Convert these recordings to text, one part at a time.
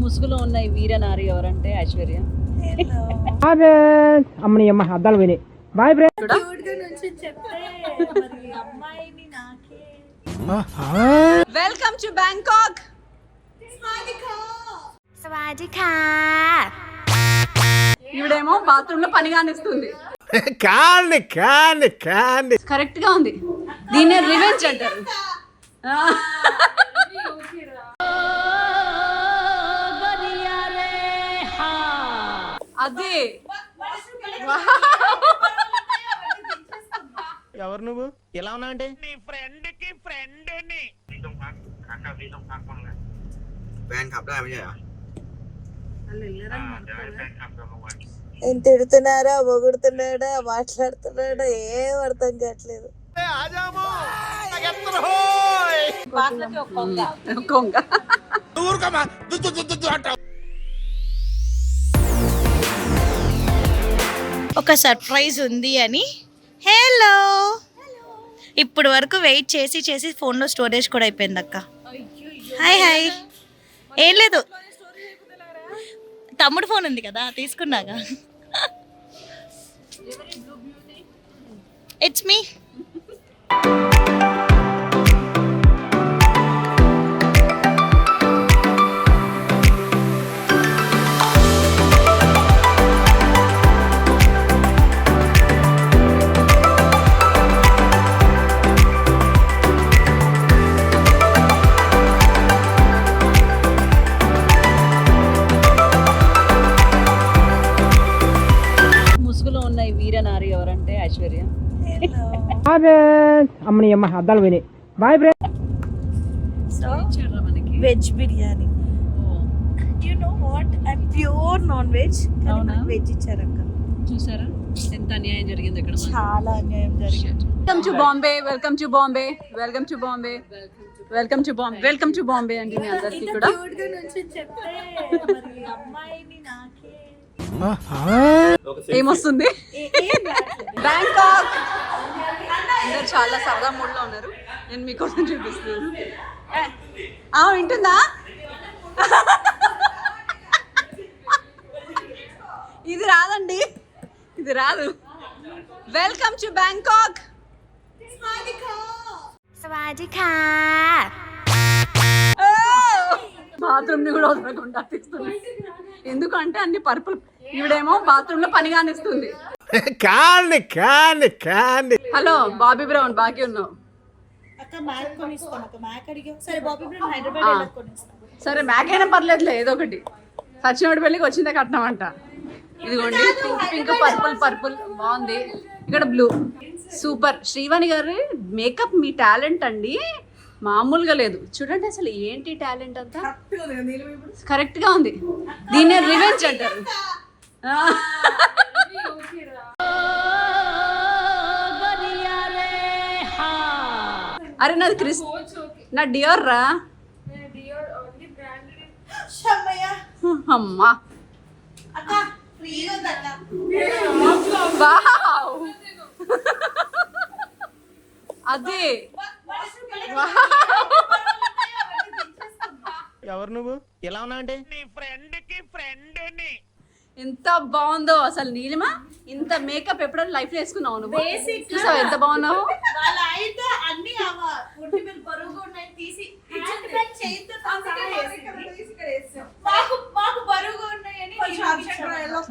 ముసుగులో ఉన్న ఈ వీరనారి ఎవరంటే ఐశ్వర్య. అమ్మని అమ్మ అద్దాలు పోయినాయి. Boy friend. Welcome to Bangkok. ఇవిడేమో బాత్రూమ్ లో పని కానిస్తుంది. కరెక్ట్ గా ఉంది. దీన్నే రివెంజ్ అంటారు. అదే ఎవరు నువ్వు ఎలా ఉన్నా అంటే నీ ఫ్రెండ్ కి ఫ్రెండ్ ని నేను తిడుతున్నారా పొగుడుతున్నాడా మాట్లాడుతున్నాడా ఏం అర్థం కావట్లేదు. కొంగ ఒక సర్ప్రైజ్ ఉంది అని. హలో, ఇప్పుడు వరకు వెయిట్ చేసి చేసి ఫోన్లో స్టోరేజ్ కూడా అయిపోయింది అక్క. Hi hi. ఏం లేదు, తమ్ముడు ఫోన్ ఉంది కదా తీసుకున్నాగా. It's me. వీరనారి ఎవరంటే ఐశ్వర్య. అమ్మని అమ్మ అద్దాలు పోయినాయి. Boy friend. So veg biryani. You know what, I pure non veg. Veg ఇచ్చారక్క. చూసారా ఎంత అన్యాయం జరిగింది ఇక్కడ. చాలా అన్యాయం జరిగింది. Welcome to Bombay, welcome to Bombay, welcome to Bombay, welcome to Bombay, welcome to Bombay అండి మీ అందరికీ కూడా. ఏమొస్తుంది బ్యాంకాక్. అందరు చాలా సరదా మూడ్ లో ఉన్నారు. నేను మీకోసం చూపిస్తున్నాను. వింటుందా? ఇది రాదండి, ఇది రాదు. Welcome to Bangkok. బాత్రూమ్ ని కూడా వదలకుండా తీస్తుంది. ఎందుకంటే అన్ని పర్పుల్. ఈవిడేమో బాత్రూమ్ లో పని కానిస్తుంది. హలో బాబీ బ్రౌన్, బాకీ ఉన్నావు. సరే మ్యాక్ అయినా పర్లేదులే, ఏదో ఒకటి. సచ్చినోడి పెళ్ళికి వచ్చిందే కట్టినామంట. ఇదిగోండి పింక్ పింక్ పర్పుల్ పర్పుల్ బాగుంది. ఇక్కడ బ్లూ. సూపర్. శ్రీవాణి గారి మేకప్ మీ టాలెంట్ అండి, మామూలుగా లేదు. చూడండి అసలు ఏంటి టాలెంట్ అంతా. కరెక్ట్ గా ఉంది. దీన్నే రివెంజ్ అంటారు. అరే నాది నా డియోర్ రా. అమ్మా అదే ఎవరు నువ్వు ఎలా ఉన్నా అంటే నీ ఫ్రెండ్ కి ఫ్రెండ్ ని. ఎంత బాగుందో అసలు. నీలిమ ఇంత మేకప్ ఎప్పుడైనా లైఫ్ లో వేసుకున్నావు నువ్వు? చూసావు ఎంత బాగున్నావు.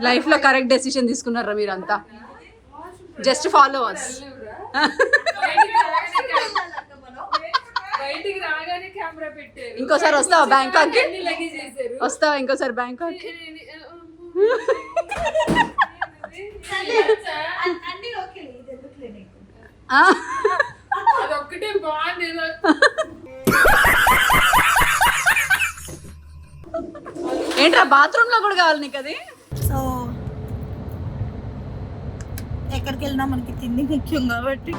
లైఫ్ లో కరెక్ట్ డెసిషన్ తీసుకున్నారా మీరంతా? Just follow us. ఇంకోసారి వస్తావా బ్యాంకాక్? వస్తావా ఇంకోసారి బ్యాంకాక్? ఏంట్రా బాత్రూమ్ లో కూడా కావాలి నీకు అది? సో ఎక్కడికి వెళ్ళినా మనకి తిండి ముఖ్యం కాబట్టి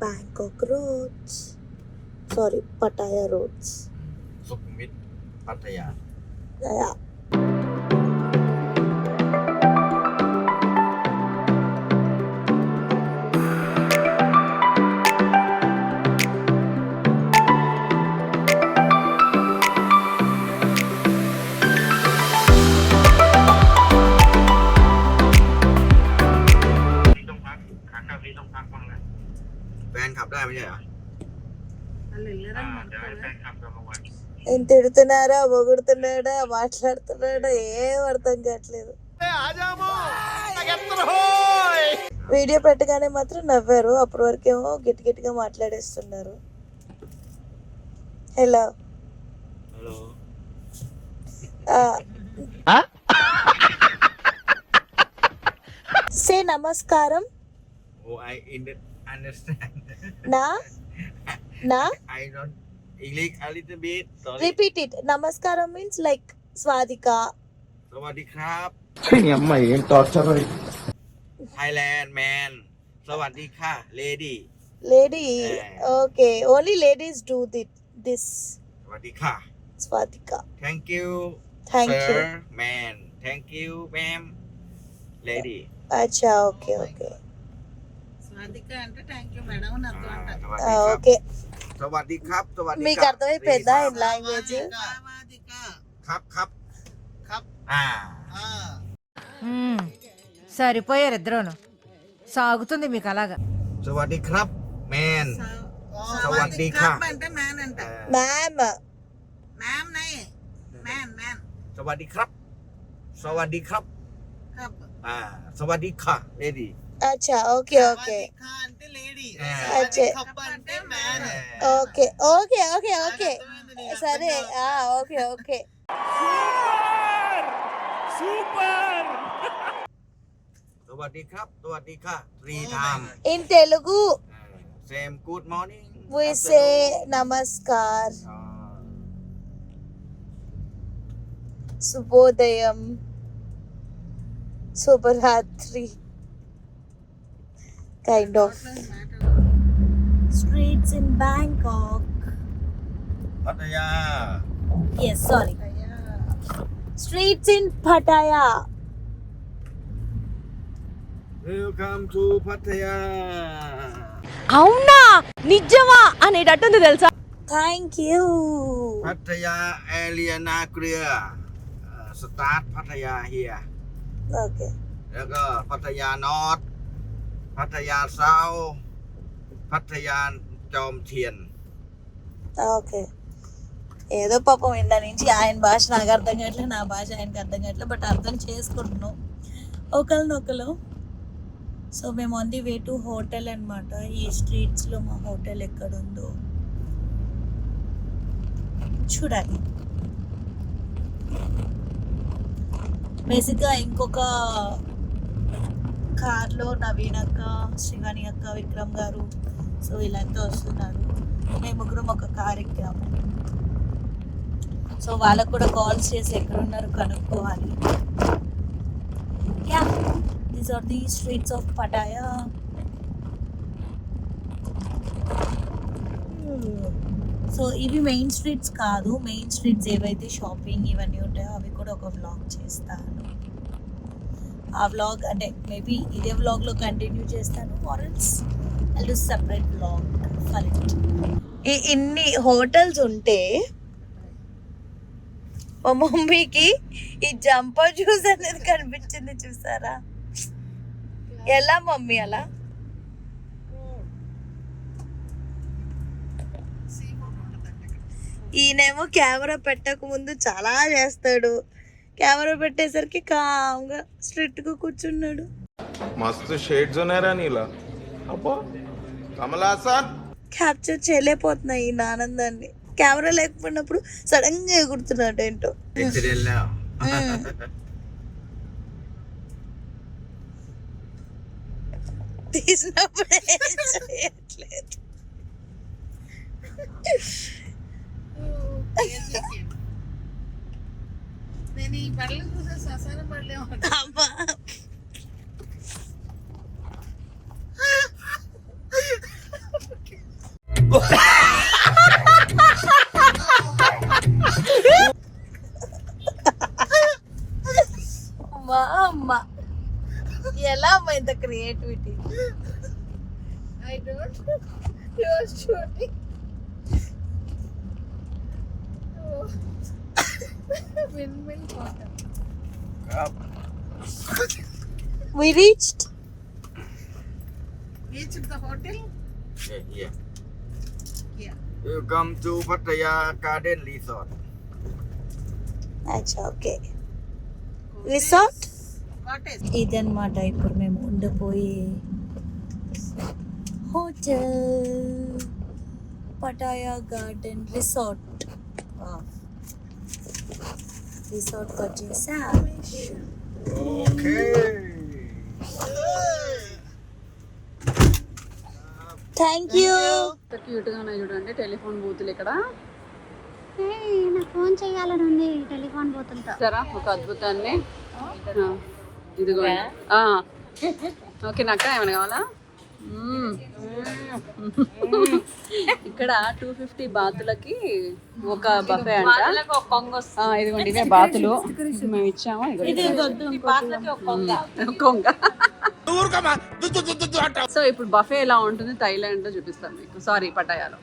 Bangkok roads, sorry Pattaya roads. Sukhumvit Pattaya. Yeah. ได้ไม่ใช่เหรอ ఎంత తిడుతున్నారా పొగుడుతున్నాడా మాట్లాడుతున్నాడా ఏం అర్థం కావట్లేదు. వీడియో పెట్టగానే మాత్రం నవ్వారు, అప్పటి వరకేమో గట్టి గట్టిగా మాట్లాడేస్తున్నారు. హలో హలో సే నమస్కారం. ఓ ఐ అండర్స్టాండ్. నా నా I don't English a little bit. Sorry. Repeat it. నమస్కారం మీన్స్ లైక్ స్వాదిక. Sawadee krap. అమ్మాయి ఏం torture. Thailand man. Sawadee ka lady. Lady. Okay, only ladies do this. Sawadee ka. స్వాదిక. Thank you. Thank sir, you. man. Thank you, ma'am. Lady. అచ్చా, okay okay. Okay. Okay, Sawadee krap. Sawadee మీకు ka. అర్థమైపోయిందా ఈ language? Kap. సరిపోయారు ఇద్దరును. సాగుతుంది మీకు అలాగా. Sawadee krap, man. Sawadee ka. Ma'am. Sawadee krap. Sawadee krap. Sawadee ka lady. అచ్చా, okay okay. అచ్చా, okay okay okay okay సరే. Okay okay. Sawadee krap. Sawadee ka. 3 times. In Telugu Same good morning. we say నమస్కార్, శుభోదయం, శుభరాత్రి, kind of. Streets in Bangkok. Pattaya. Yes, sorry. Streets in Pattaya. Welcome to Pattaya. అవునా నిజమా అనేటట్టుంది తెలుసా. Thank you. Pattaya area Nagrya. Start Pattaya here. Okay. แล้วก็ Pattaya North, Pattaya South, Pattaya จอมเทียน Okay. ఏదో పాపం ఇందా నుంచి ఆయన భాష నాకు అర్థం కావట్లేదు, నా భాష ఆయనకి అర్థం కావట్లేదు, బట్ అర్థం చేసుకుంటున్నాం ఒకరినొకరు. సో మేము on the way to hotel అనమాట. ఈ స్ట్రీట్స్లో మా హోటల్ ఎక్కడుందో చూడాలి. బేసిక్గా ఇంకొక కార్లో నవీన్ అక్క, శ్రీవాణి అక్క, విక్రమ్ గారు, సో వీళ్ళంతా వస్తున్నారు. మేము ముగ్గురం ఒక కార్ ఎక్కాము. సో వాళ్ళకు కూడా కాల్స్ చేసి ఎక్కడున్నారు కనుక్కోవాలి. Yeah, these are the streets of Pattaya. So ఇవి మెయిన్ స్ట్రీట్స్ కాదు, మెయిన్ స్ట్రీట్స్ ఏవైతే షాపింగ్ ఇవన్నీ ఉంటాయో అవి కూడా ఒక వ్లాగ్ చేస్తాను. ఆ వ్లాగ్ అంటే మేబీ ఇదే వ్లాగ్లో కంటిన్యూ చేస్తాను, or else I do separate vlog for it. ఇన్ని హోటల్స్ ఉంటే మా మమ్మీకి ఈ జంపర్ జ్యూస్ అనేది కనిపించింది, చూసారా? ఎలా మమ్మీ అలా? ఈయనేమో కెమెరా పెట్టక ముందు చాలా చేస్తాడు, కెమెరా పెట్టేసరికి కామ్గా స్ట్రిక్ట్గా కూర్చున్నాడు. మస్తు షేడ్స్ ఉన్నాయరా నీలా. అబ్బా కమలాసా క్యాప్చర్ చేయలేకపోతున్నాయి ఈ ఆనందాన్ని. కెమెరా లేకపోయినప్పుడు సడన్ గా ఎగురుతున్నాడు ఏంటో. తీసినప్పుడు ఏం చేయట్లేదు. అమ్మా. అమ్మ ఎలా అమ్మా ఇంత creativity? I don't your shooting. We reached Yeah. Welcome to Pattaya Garden Resort. అచ్చా ఓకే రిసార్ట్ ఇదన్నమాట ఇప్పుడు మేము ఉండబోయే హోటల్ పటాయా గార్డెన్ రిసార్ట్ రిసార్ట్కి వచ్చేసా. Okay. Thank you. క్యూట్ గా ఉన్నాయి చూడండి టెలిఫోన్ బూతులు ఇక్కడ. నాకు ఫోన్ చేయాలని ఉంది టెలిఫోన్ పోతుంటా. సరా ఒక అద్భుతాన్ని ఇదిగో ఓకే నక్క ఏమైనా కావాలా? ఇక్కడ 250 బాతులకి ఒక బఫే అంట. ఇదిగోండి ఇవే బాతులు మేము ఇచ్చాము. కొంగ. సో ఇప్పుడు బఫే ఎలా ఉంటుంది థైలాండ్ లో చూపిస్తాం మీకు. సారీ పటాయాలో.